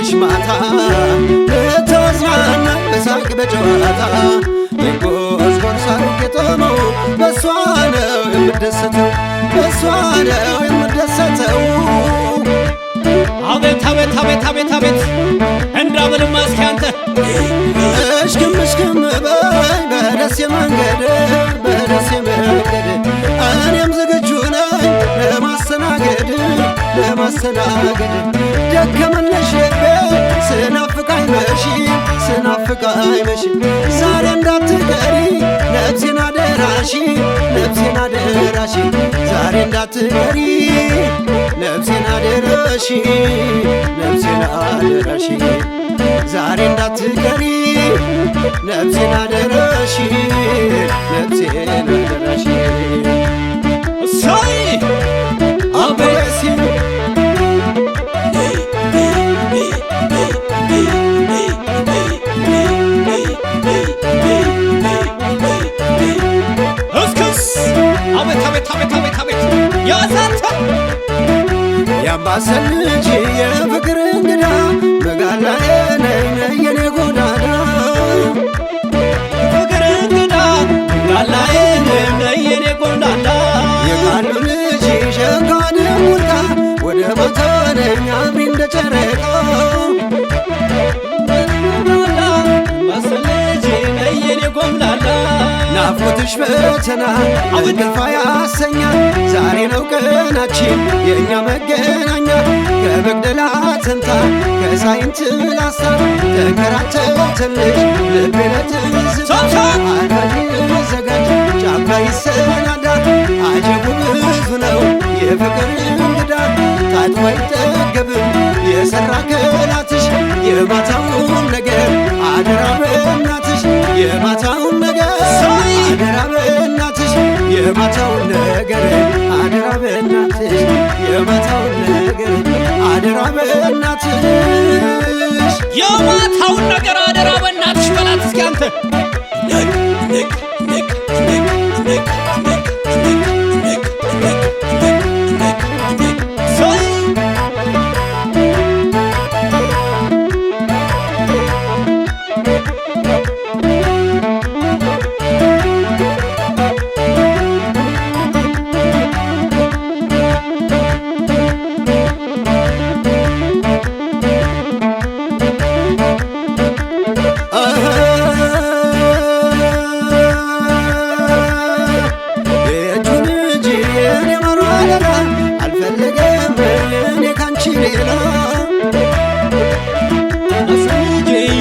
ደከመልሽ ማታ ልትወዝናና በሳቅ በጨዋታ የጎዝ ጎርሳሩ የጦመው በሷ ነው የምደሰተው በሷ ነው የምደሰተው። አቤት አቤት አቤት አቤት አቤት እንዳብልማ እስኪ አንተ እሽክም እሽክም በይ በደሴ መንገድ በደሴ መንገድ እኔም ዝግጁ ነኝ ለማስተናገድ ለማስተናገድ ደከመልሽ ልቤ ስናፍቅ አይመሽ ስናፍቅ አይመሽ ዛሬ እንዳትቀሪ ነፍሴን አደራሽ ነፍሴን አደራሽ ዛሬ እንዳትቀሪ ነፍሴን አደራሽ ነፍሴን አደራሽ ዛሬ እንዳትቀሪ ነፍሴን አደራሽ ነፍሴን አደራሽ። እሰይ አበሲ እስክስ አቤት አቤት አቤት አቤት አቤት ያሳታ የአምባሰል ልጅ የፍቅር እንግዳ መጋላዬ ነይ የኔ ጎዳና ፍቅር እንግዳ ጋላዬ ነይ የኔ ጎዳና የቃሉ ልጅ ሸጋን ሙልቃ ወደ ማታ ነኝ አብሪ እንደ ጨረቃ ማሰለጅ ነይ የኔ ጎምላላ ናፍቆትሽ ፈተና እንቅልፍ ያሰኛል ዛሬ ነው ቀናችን የእኛ መገናኛ ከመቅደላ ተንታ ከሳይንት ላስታ ተንከራተተልሽ ልቤ ለትዝታ አልፈን ዘጋጅ ጫካ ይሰናዳ አጀቡ ብዙ ነው የፍቅር እንግዳ ታጥቦ አይጠገብም የሰራ ከላትሽ የማታውን ነገር አደራ በእናትሽ የማታውን ነገር አደራ በእናትሽ የማታውን ነገር አደራ በእናትሽ የማታውን ነገር አደራ በእናትሽ የማታውን ነገር አደራ በእናትሽ በላት እስኪ አንተ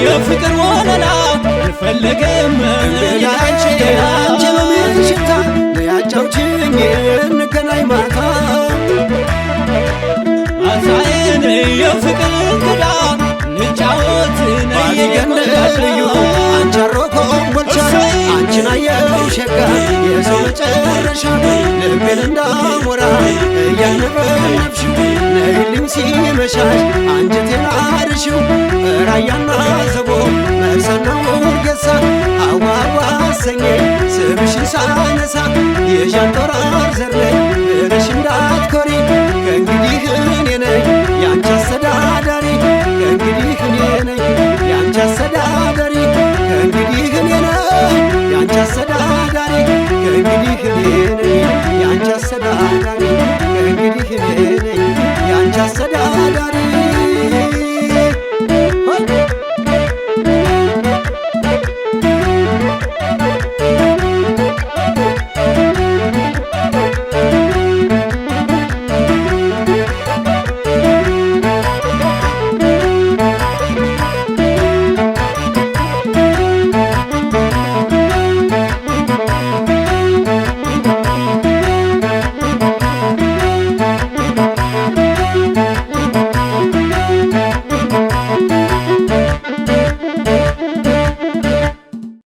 የፍቅር ወለላ አልፈለገም ያንቺ ሎሚ ሽታ ያጫውችኝ እንገናኝ ማታ አሳየን የፍቅር እንግዳ ንጫወት ባትገንደልዩ አንቻሮ ኮምቦልቻ አንቺን አየው ሸጋ የሰው መጨረሻ ልቤን እንዳሞራ እያነበነብሽው ነይልኝ ሲመሻሽ አንጀቴን አርሽው ራያና ዘቦ መርሳና ወርገሳ አዋዋ አሰኘ ስምሽን ሳነሳ የዣንጦራር ዘር ላይ